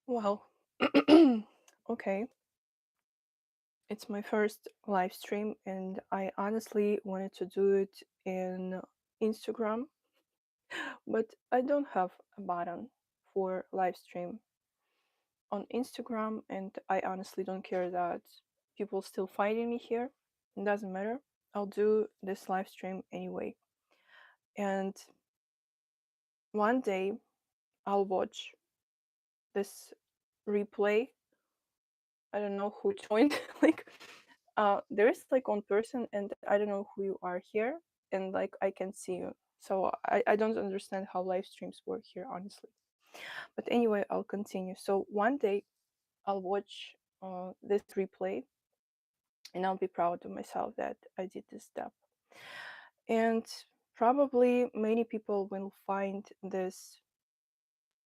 Well, okay, it's my first live stream, and I honestly wanted to do it in Instagram, but I don't have a button for live stream on Instagram, and I honestly don't care that people still finding me here. It doesn't matter. I'll do this live stream anyway. And one day I'll watch this replay. I don't know who joined. like, there is like one person, and I don't know who you are here, and like I can see you. So I don't understand how live streams work here, honestly. But anyway, I'll continue. So one day I'll watch this replay, and I'll be proud of myself that I did this step. And probably many people will find this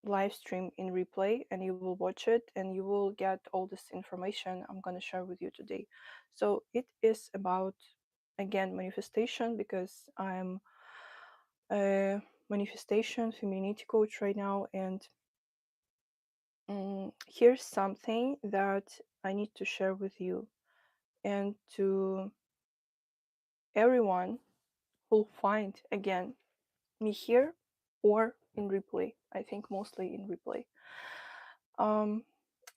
live stream in replay, and you will watch it and you will get all this information I'm going to share with you today. So it is about, again, manifestation, because I'm a manifestation femininity coach right now. And here's something that I need to share with you and to everyone who'll find, again, me here or in replay. I think mostly in replay. Um,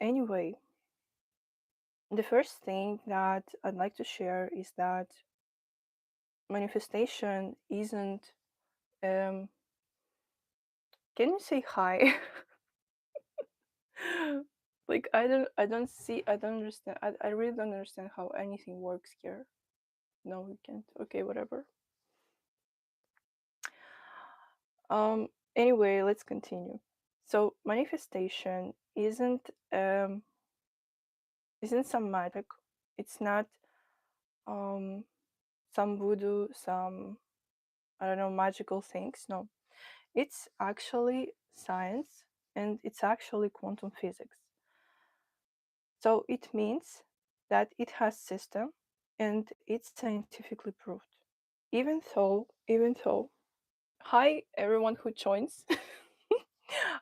anyway, the first thing that I'd like to share is that manifestation isn't. Um, can you say hi? like I don't understand. I really don't understand how anything works here. No, we can't. Okay, whatever. Um. Anyway, let's continue. So manifestation um isn't some magic. It's not um some voodoo, some, I don't know, magical things. No, it's actually science, and it's actually quantum physics. So it means that it has system, and it's scientifically proved. Even though, hi everyone who joins.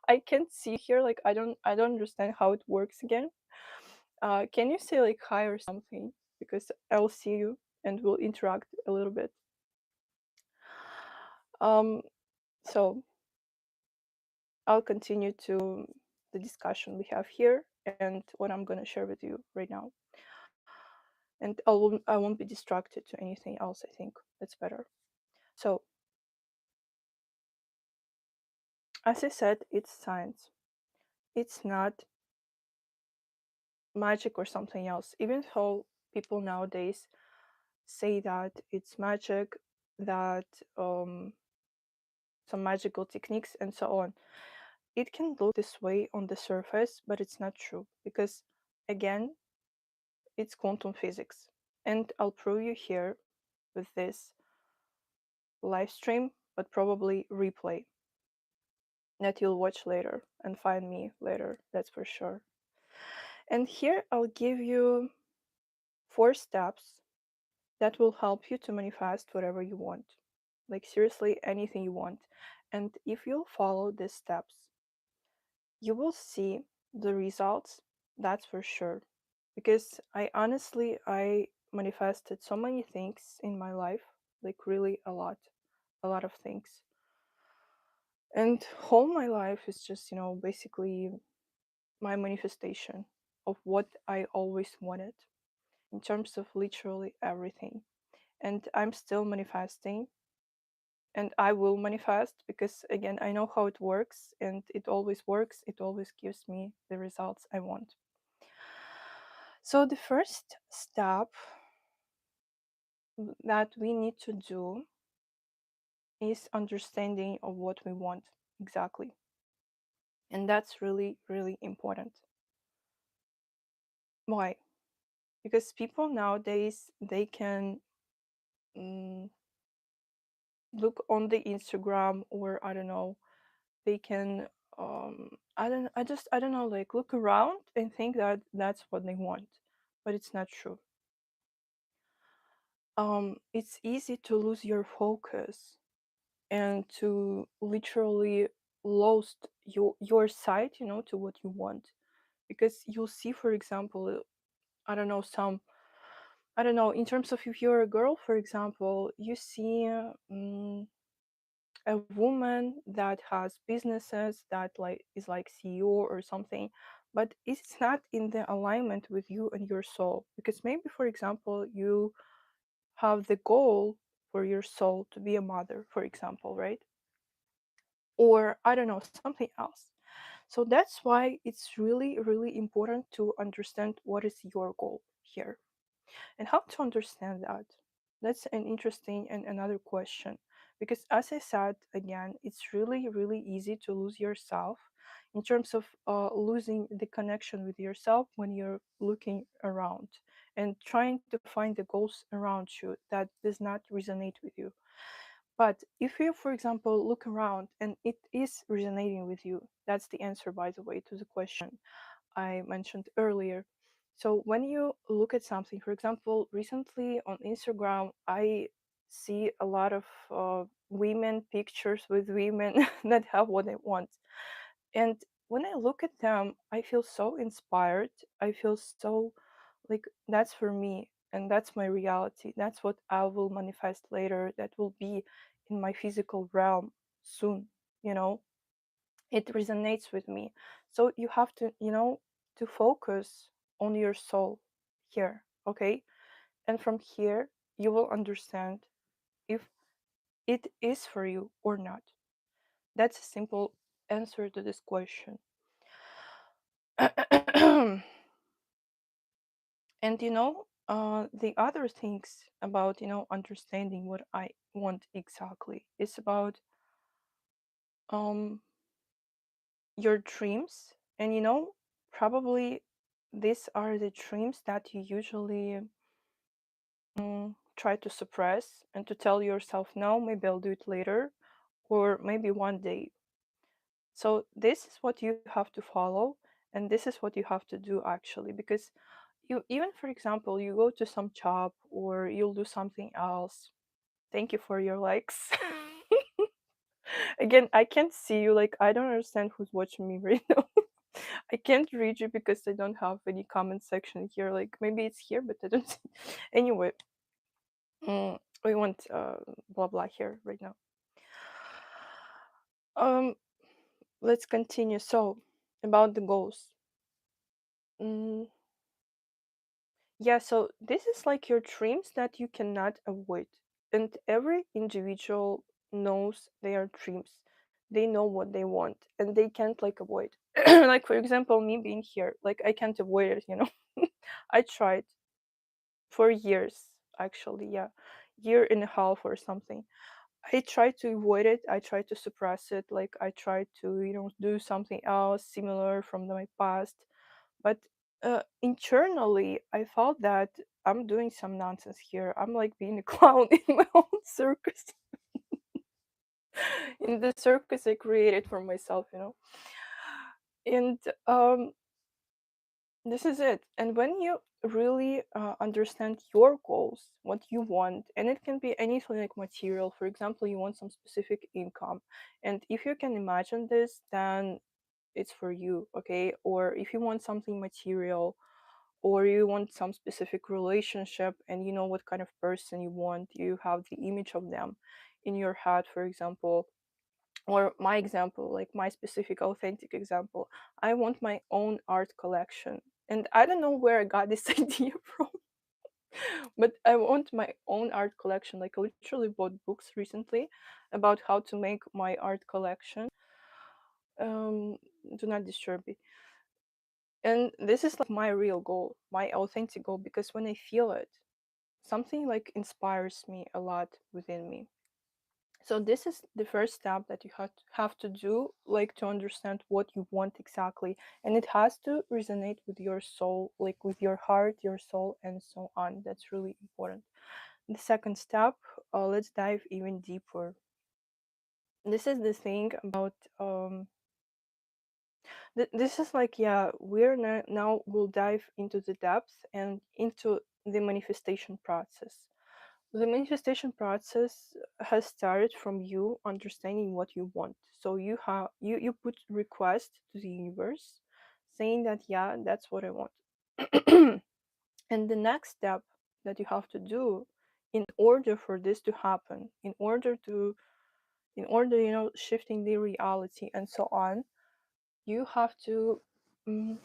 I can't see here, like I don't understand how it works again. Can you say like hi or something, because I'll see you and we'll interact a little bit. Um, so I'll continue to the discussion we have here and what I'm going to share with you right now. And I won't be distracted to anything else. I think that's better. So, as I said, it's science. It's not magic or something else. Even though people nowadays say that it's magic, that some magical techniques and so on, it can look this way on the surface, but it's not true, because again, it's quantum physics. And I'll prove you here with this live stream, but probably replay that you'll watch later and find me later, that's for sure. And here I'll give you 4 steps that will help you to manifest whatever you want. Like, seriously, anything you want. And if you'll follow these steps, you will see the results, that's for sure. Because I manifested so many things in my life, like really a lot of things. And all my life is just, basically my manifestation of what I always wanted in terms of literally everything. And I'm still manifesting, and I will manifest, because again, I know how it works, and it always works. It always gives me the results I want. So the first step that we need to do is understanding of what we want exactly. And that's really, really important. Why? Because people nowadays, they can mm, look on the Instagram, or I don't know, they can I don't know, like look around and think that that's what they want, but it's not true. It's easy to lose your focus and to literally lost your sight, to what you want. because you'll see, for example, I don't know, some, I don't know, in terms of if you're a girl, for example, you see a woman that has businesses that like is like CEO or something, but it's not in the alignment with you and your soul. Because maybe, for example, you have the goal for your soul to be a mother, for example, right? Or I don't know, something else. So that's why it's really, really important to understand what is your goal here and how to understand that. That's an interesting and another question, because as I said again, it's really, really easy to lose yourself in terms of losing the connection with yourself when you're looking around and trying to find the goals around you that does not resonate with you. But if you, for example, look around and it is resonating with you, that's the answer, by the way, to the question I mentioned earlier. So when you look at something, for example, recently on Instagram, I see a lot of women pictures with women that have what they want. And when I look at them, I feel so inspired. I feel so like that's for me and that's my reality. That's what I will manifest later. That will be in my physical realm soon, you know? It resonates with me. So you have to, to focus on your soul here, okay? And from here, you will understand if it is for you or not. That's a simple answer to this question. And the other things about understanding what I want exactly is about um your dreams. And probably these are the dreams that you usually try to suppress and to tell yourself, no, maybe I'll do it later, or maybe one day. So this is what you have to follow, and this is what you have to do actually, because you, even for example, you go to some job or you'll do something else. Thank you for your likes. Again, I can't see you, like I don't understand who's watching me right now. I can't read you because I don't have any comment section here. Like maybe it's here, but I don't see. Anyway, we want blah blah here right now. Um, let's continue. So about the goals. Mm, yeah, so this is like your dreams that you cannot avoid. And every individual knows their dreams. They know what they want and they can't like avoid. Like for example, me being here, like I can't avoid it. I tried for years actually, yeah. Year and a half or something. I tried to avoid it. I tried to suppress it. Like I tried to, do something else similar from my past. But internally, I felt that I'm doing some nonsense here. I'm like being a clown in my own circus, in the circus I created for myself. And this is it. And when you really understand your goals, what you want, and it can be anything like material. For example, you want some specific income. And if you can imagine this, then it's for you, okay? Or if you want something material, or you want some specific relationship and you know what kind of person you want, you have the image of them in your head, for example. Or my example, like my specific authentic example, I want my own art collection. And I don't know where I got this idea from, but I want my own art collection. Like I literally bought books recently about how to make my art collection. um do not disturb me. And this is like my real goal, my authentic goal, because when I feel it, something like inspires me a lot within me. So this is the first step that you have to do, like to understand what you want exactly, and it has to resonate with your soul, like with your heart, your soul, and so on. That's really important. The second step, let's dive even deeper. This is the thing about this is like, yeah, we're now we'll dive into the depth and into the manifestation process. The manifestation process has started from you understanding what you want. So you put request to the universe, saying that, yeah, that's what I want. And the next step that you have to do in order for this to happen, in order, shifting the reality and so on, you have to mm,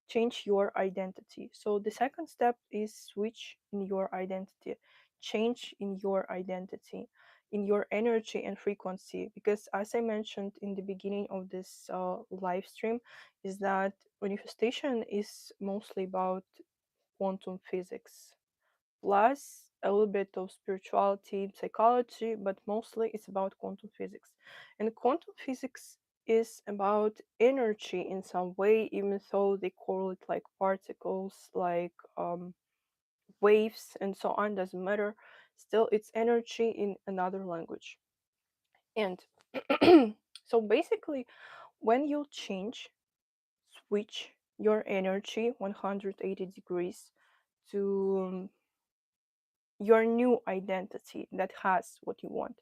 change your identity. So the second step is switch in your identity, change in your identity, in your energy and frequency. Because as I mentioned in the beginning of this live stream, is that manifestation is mostly about quantum physics plus a little bit of spirituality, psychology, but mostly it's about quantum physics. And quantum physics is about energy in some way, even though they call it like particles, like waves, and so on, doesn't matter. Still, it's energy in another language. And so basically, when you switch your energy 180 degrees to your new identity that has what you want.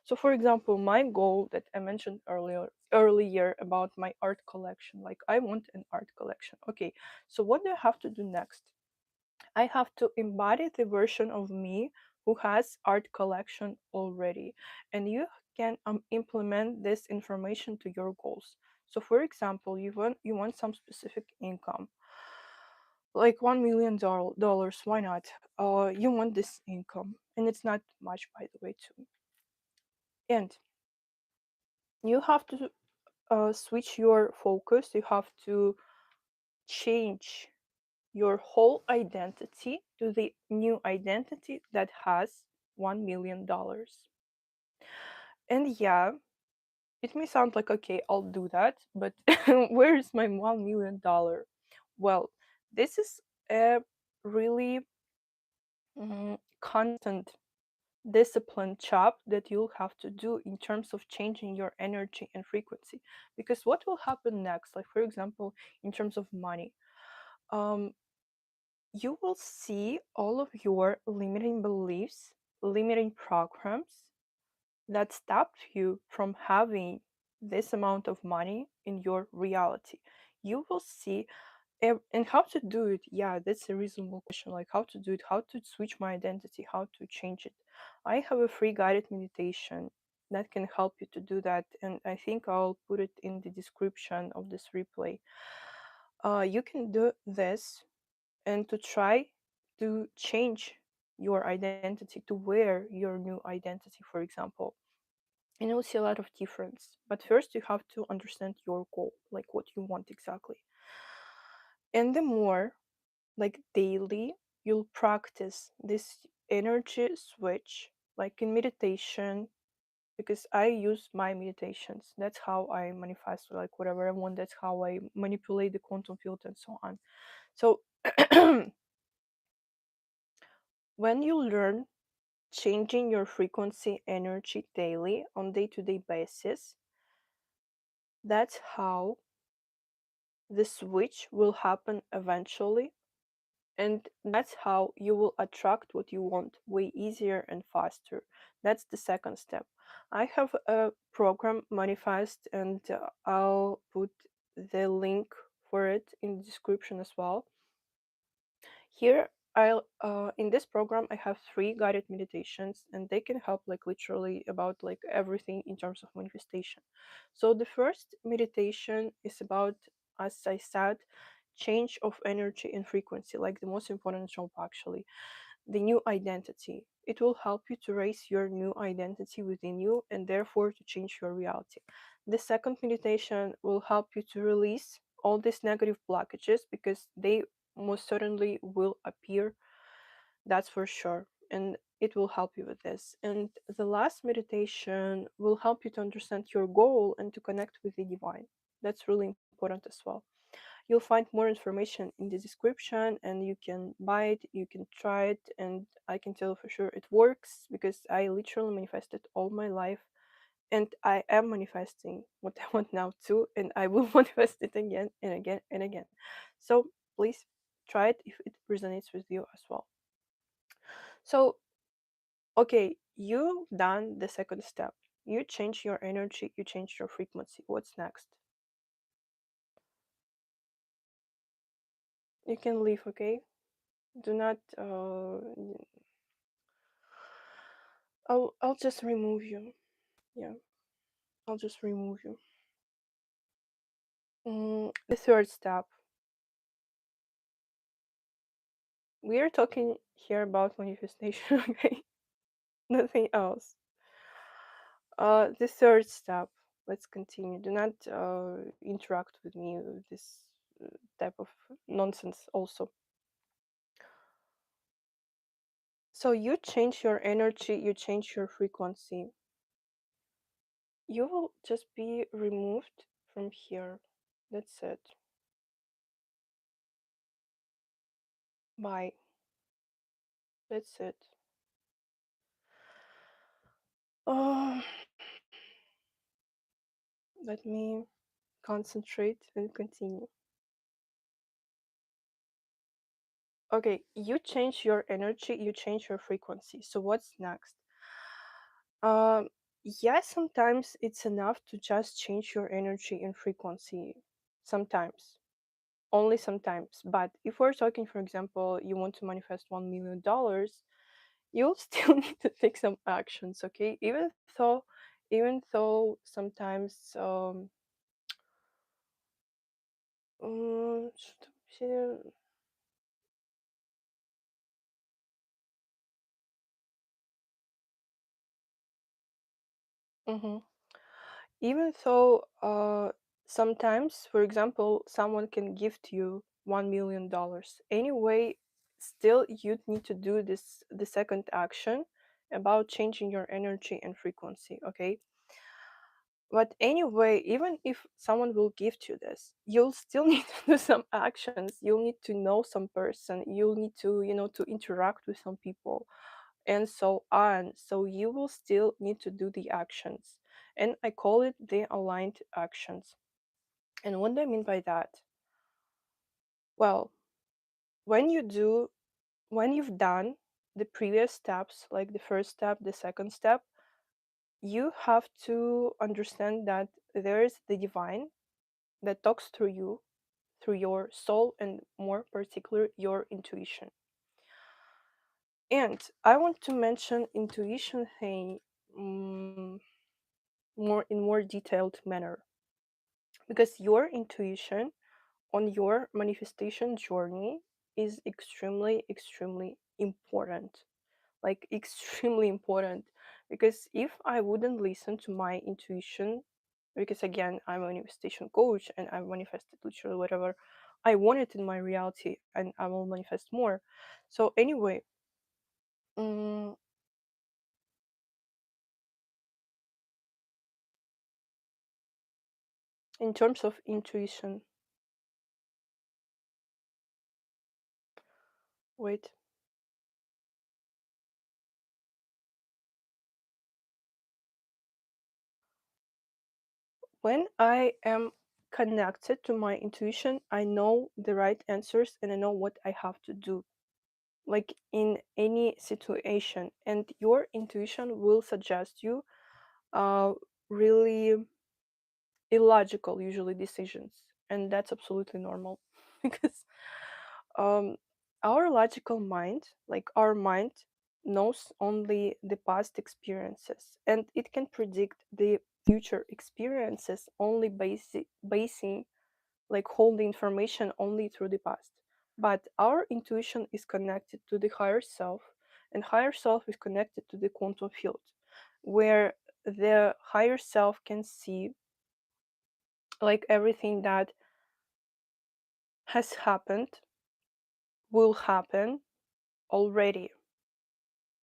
So for example, my goal that I mentioned earlier about my art collection, like I want an art collection. Okay, so what do I have to do next? I have to embody the version of me who has art collection already, and you can implement this information to your goals. So for example, you want some specific income, like $1 million. Why not? You want this income, and it's not much, by the way, too. And you have to switch your focus. You have to change your whole identity to the new identity that has $1 million. And yeah, it may sound like, okay, I'll do that, but where is my $1 million? Well, this is a really constant discipline job that you'll have to do in terms of changing your energy and frequency. Because what will happen next, like for example, in terms of money, um, you will see all of your limiting beliefs, limiting programs that stopped you from having this amount of money in your reality. You will see. And how to do it? Yeah, that's a reasonable question. Like how to do it, how to switch my identity, how to change it. I have a free guided meditation that can help you to do that, and I think I'll put it in the description of this replay. You can do this and to try to change your identity, to wear your new identity, for example, and you'll see a lot of difference. But first, you have to understand your goal, like what you want exactly. And the more, like daily, you'll practice this energy switch, like in meditation, because I use my meditations. That's how I manifest like whatever I want. That's how I manipulate the quantum field and so on. So when you learn changing your frequency energy daily on day-to-day basis, that's how the switch will happen eventually, and that's how you will attract what you want way easier and faster. That's the second step. I have a program manifest, and I'll put the link for it in the description as well. Here, I'll in this program I have 3 guided meditations, and they can help like literally about like everything in terms of manifestation. So the first meditation is about, as I said, change of energy and frequency, like the most important job actually, the new identity. It will help you to raise your new identity within you and therefore to change your reality. The second meditation will help you to release all these negative blockages because they most certainly will appear, that's for sure. And it will help you with this. And the last meditation will help you to understand your goal and to connect with the divine. That's really important as well. You'll find more information in the description and you can buy it, you can try it, and I can tell for sure it works because I literally manifested all my life and I am manifesting what I want now too, and I will manifest it again and again and again. So please try it if it resonates with you as well. So, okay, you've done the second step. You change your energy, you change your frequency. What's next? You can leave, okay? Do not. I'll just remove you. Yeah, I'll just remove you. The third step. We are talking here about manifestation, okay? Nothing else. The third step. Let's continue. Do not interact with me with this type of nonsense. Also, so you change your energy, you change your frequency. You will just be removed from here. That's it. Bye. That's it. Oh, let me concentrate and continue. Okay, you change your energy, you change your frequency. So what's next? Um, yes, sometimes it's enough to just change your energy and frequency. Sometimes, only sometimes. But if we're talking, for example, you want to manifest $1 million, you'll still need to take some actions. Okay, even though sometimes mm, mhm. Even though sometimes, for example, someone can gift you $1 million. Anyway, still you'd need to do the second action about changing your energy and frequency, okay? But anyway, even if someone will gift you this, you'll still need to do some actions. You'll need to know some person. You'll need to, to interact with some people and so on. So you will still need to do the actions. And I call it the aligned actions. And what do I mean by that? Well, when you do, when you've done the previous steps, like the first step, the second step, you have to understand that there is the divine that talks through you, through your soul, and more particular, your intuition. And I want to mention intuition thing mm, more detailed manner, because your intuition on your manifestation journey is extremely important, like extremely important. Because if I wouldn't listen to my intuition, because again, I'm a manifestation coach and I've manifested literally whatever I wanted in my reality, and I will manifest more. So anyway, mm, in terms of intuition, wait, when I am connected to my intuition, I know the right answers and I know what I have to do, like in any situation. And your intuition will suggest you really illogical, usually, decisions. And that's absolutely normal because um, our logical mind, like our mind, knows only the past experiences, and it can predict the future experiences only basing, like, hold the information only through the past. But our intuition is connected to the higher self, and higher self is connected to the quantum field, where the higher self can see, like, everything that has happened, will happen already,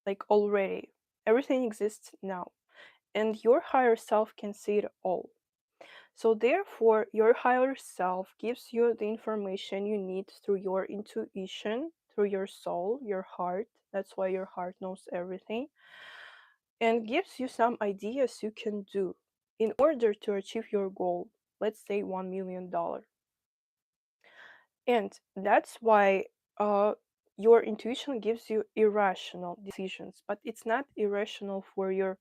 like already. Everything exists now, and your higher self can see it all. So, therefore, your higher self gives you the information you need through your intuition, through your soul, your heart. That's why your heart knows everything, and gives you some ideas you can do in order to achieve your goal. Let's say $1 million. And that's why your intuition gives you irrational decisions, but it's not irrational for your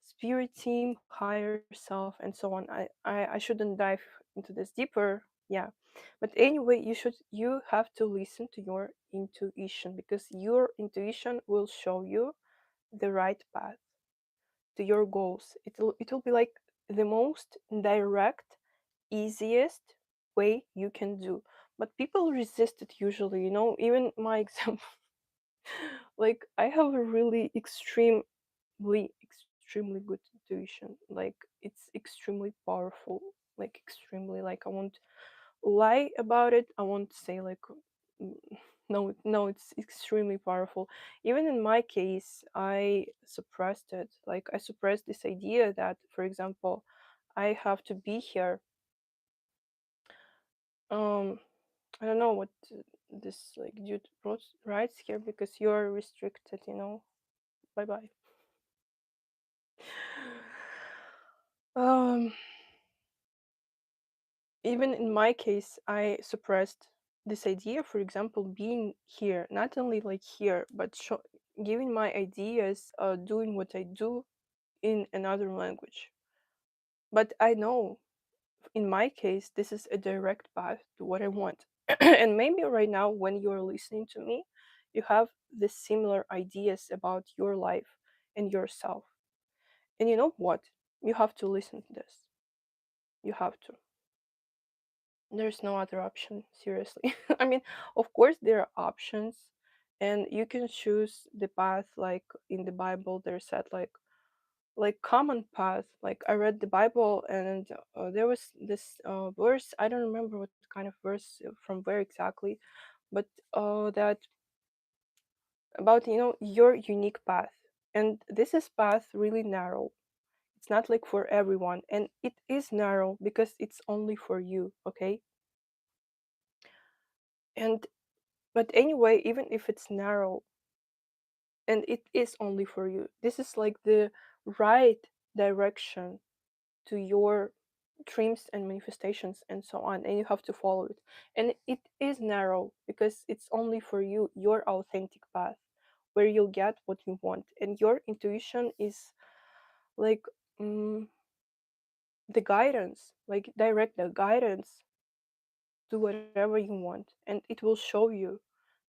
spirit team, higher self, and so on. I shouldn't dive into this deeper. Yeah. But anyway, you have to listen to your intuition, because your intuition will show you the right path to your goals. It will be like the most direct, easiest way you can do. But people resist it usually, even my example. Like, I have a really extremely good intuition. Like, it's extremely powerful. Like, extremely, like, I won't lie about it. I won't say like, mm, no, no, it's extremely powerful. Even in my case, I suppressed it. Like, I suppressed this idea that, for example, I have to be here. um I don't know what this like dude writes here, because you're restricted, bye bye. um Even in my case, I suppressed this idea, for example, being here, not only like here, but giving my ideas, doing what I do in another language. But I know, in my case, this is a direct path to what I want. And maybe right now, when you're listening to me, you have the similar ideas about your life and yourself. And you know what? You have to listen to this. You have to. There's no other option, seriously. I mean, of course, there are options, and you can choose the path like in the Bible. There's said like common path. Like, I read the Bible, and there was this verse. I don't remember what kind of verse from where exactly, but that about your unique path, and this is path really narrow. It's not like for everyone, and it is narrow because it's only for you. Okay, and but anyway, even if it's narrow and it is only for you, this is like the right direction to your dreams and manifestations and so on, and you have to follow it. And it is narrow because it's only for you, your authentic path, where you'll get what you want. And your intuition is like, mm, the guidance, like direct the guidance to whatever you want, and it will show you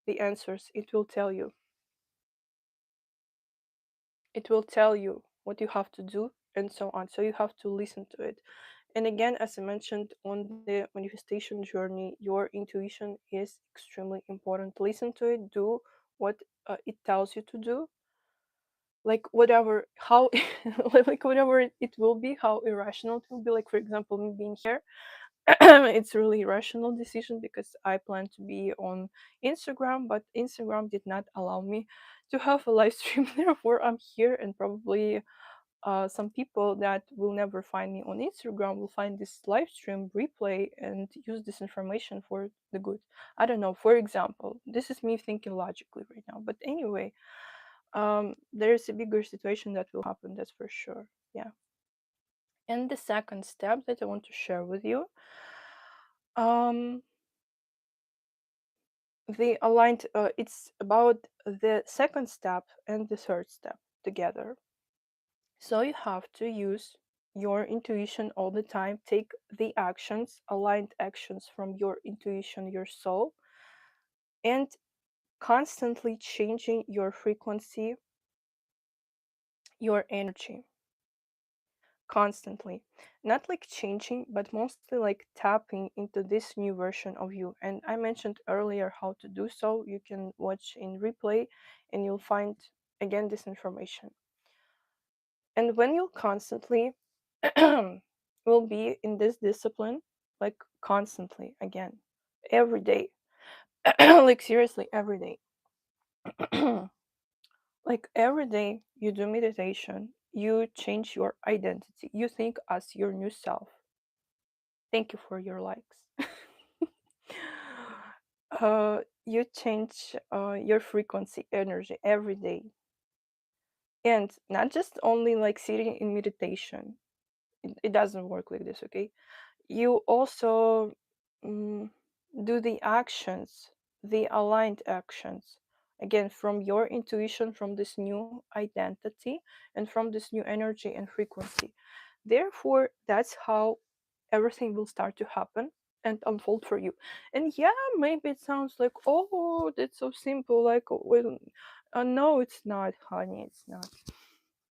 the answers. It will tell you what you have to do and so on. So you have to listen to it. And again, as I mentioned, on the manifestation journey, your intuition is extremely important. Listen to it, do what it tells you to do, like whatever, how, like whatever it will be, how irrational it will be. Like, for example, me being here, it's a really irrational decision because I plan to be on Instagram, but Instagram did not allow me to have a live stream. Therefore, I'm here, and probably some people that will never find me on Instagram will find this live stream replay and use this information for the good. I don't know. For example, this is me thinking logically right now. But anyway, there's a bigger situation that will happen. That's for sure. Yeah. And the second step that I want to share with you, um, the aligned. It's about the second step and the third step together. So you have to use your intuition all the time. Take the actions, aligned actions from your intuition, your soul, and constantly changing your frequency, your energy. Constantly. Not like changing, but mostly like tapping into this new version of you. And I mentioned earlier how to do so. You can watch in replay and you'll find again this information. And when you constantly will be in this discipline, like constantly again, every day, like seriously, every day, like every day you do meditation, you change your identity, you think as your new self. Thank you for your likes. You change your frequency, energy every day, and not just only like sitting in meditation. It doesn't work like this, okay? You also mm, do the actions, the aligned actions, again from your intuition, from this new identity, and from this new energy and frequency. Therefore, that's how everything will start to happen. and unfold for you. And yeah, maybe it sounds like, oh, that's so simple. Like, well, no, it's not, honey. It's not.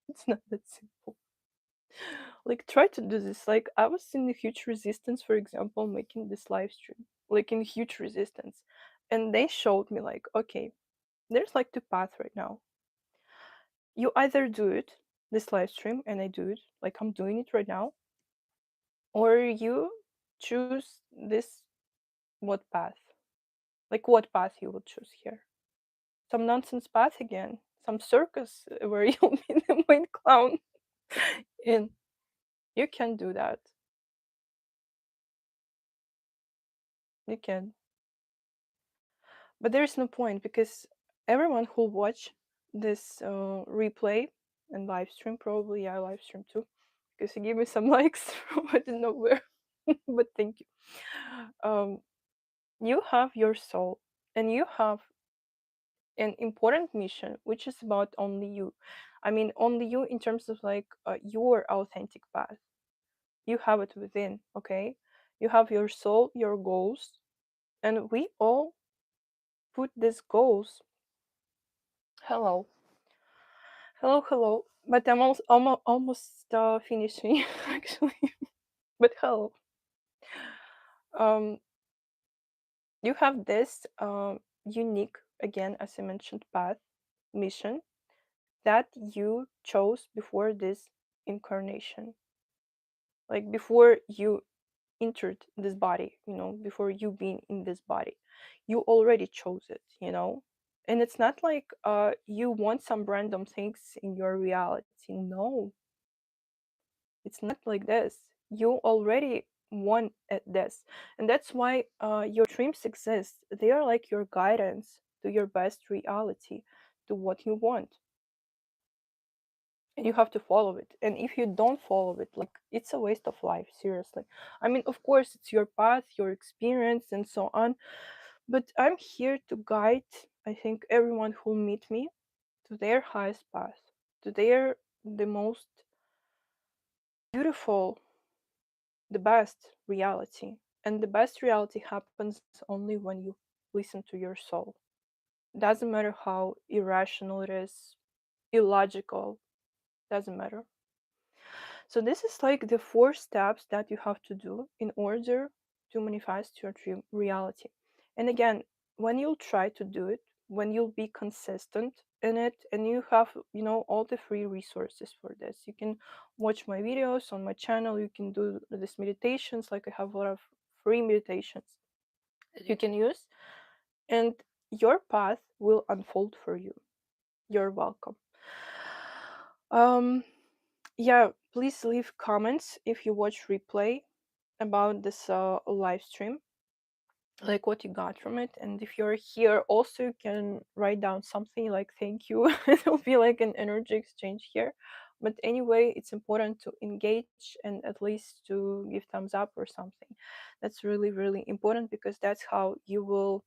It's not that simple. Like, try to do this. Like, I was in a huge resistance, for example, making this live stream. Like, in huge resistance, and they showed me like, okay, there's like two paths right now. You either do it, this live stream, and I do it, like I'm doing it right now, or you choose this, what path? Like, what path you will choose here? Some nonsense path again, some circus where you'll be the main clown, and you can do that. You can, but there's no point because everyone who'll watch this replay and live stream, probably, yeah, live stream too, because you give me some likes from I don't know where, but thank you. Um, you have your soul, and you have an important mission which is about only you. I mean, only you in terms of like your authentic path. You have it within, okay? You have your soul, your goals, and we all put these goals. Hello, hello, but I'm almost finishing actually. But hello, um, you have this unique, again, as I mentioned, path, mission that you chose before this incarnation, like before you entered this body, before you being in this body, you already chose it. And it's not like you want some random things in your reality. No, it's not like this. You already want at this, and that's why your dreams exist. They are like your guidance to your best reality, to what you want, and you have to follow it. And if you don't follow it, like, it's a waste of life, seriously. I mean, of course, it's your path, your experience, and so on, but I'm here to guide, I think, everyone who meet me to their highest path, to their the most beautiful, the best reality. And the best reality happens only when you listen to your soul. Doesn't matter how irrational it is, illogical, doesn't matter. So this is like the four steps that you have to do in order to manifest your dream reality. And again, when you'll try to do it, when you'll be consistent in it, and you have, all the free resources for this. You can watch my videos on my channel, you can do these meditations, like I have a lot of free meditations that you can use, and your path will unfold for you. You're welcome. Um yeah, please leave comments if you watch replay about this live stream, like what you got from it. And if you're here, also you can write down something like thank you. It'll be like an energy exchange here. But anyway, it's important to engage and at least to give thumbs up or something. That's really, really important, because that's how you will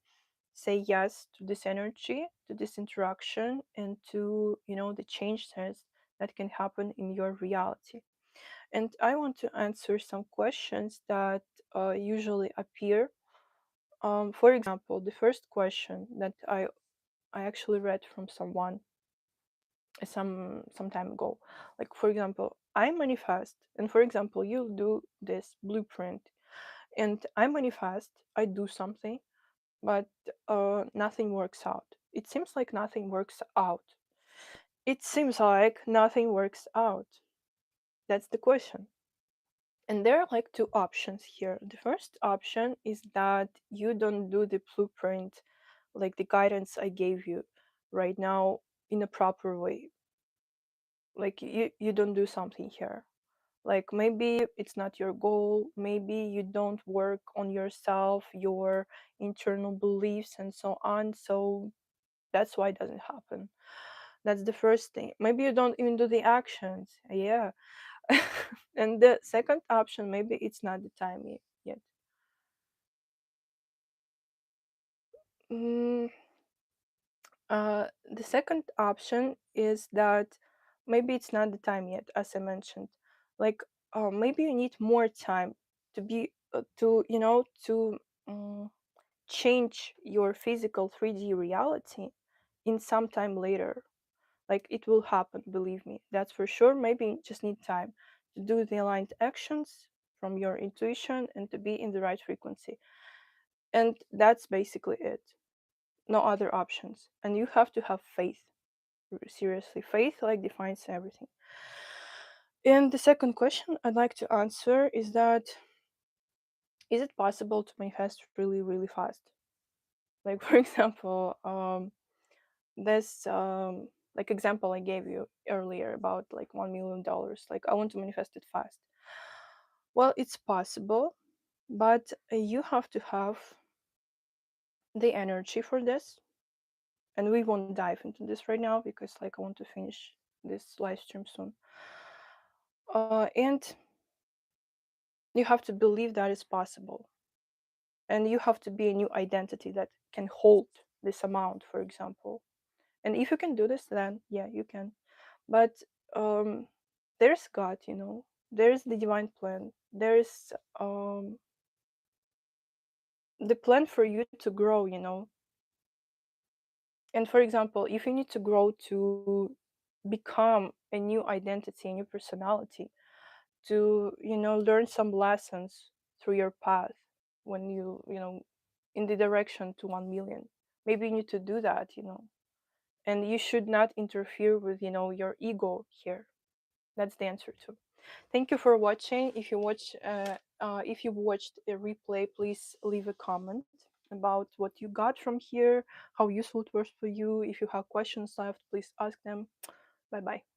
say yes to this energy, to this interaction, and to, the changes that can happen in your reality. And I want to answer some questions that usually appear. For example, the first question that I actually read from someone some time ago. Like, for example, I manifest, and for example, you do this blueprint, and I manifest, I do something, but nothing works out. It seems like nothing works out. It seems like nothing works out. That's the question. And there are like two options here. The first option is that you don't do the blueprint, like the guidance I gave you right now, in a proper way. Like, you don't do something here. Like, maybe it's not your goal, maybe you don't work on yourself, your internal beliefs, and so on. So that's why it doesn't happen. That's the first thing. Maybe you don't even do the actions. Yeah. And the second option, maybe it's not the time yet. Mm, the second option is that maybe it's not the time yet, as I mentioned. Like, maybe you need more time to be to um, change your physical 3D reality in some time later. Like it will happen, believe me. That's for sure. Maybe you just need time to do the aligned actions from your intuition and to be in the right frequency. And that's basically it. No other options. And you have to have faith. Seriously, faith like defines everything. And the second question I'd like to answer is that is it possible to manifest really, really fast? Like for example, this like example I gave you earlier about like $1 million. Like I want to manifest it fast. Well, it's possible, but you have to have the energy for this. And we won't dive into this right now because like I want to finish this live stream soon. And you have to believe that is possible. And you have to be a new identity that can hold this amount, for example. And if you can do this, then yeah, you can. But um, there's God, there's the divine plan. There's the plan for you to grow, And for example, if you need to grow to become a new identity, a new personality, to learn some lessons through your path when in the direction to 1 million, maybe you need to do that, and you should not interfere with your ego here. That's the answer too. Thank you for watching. If you've watched a replay, please leave a comment about what you got from here, how useful it was for you. If you have questions left, please ask them. Bye bye.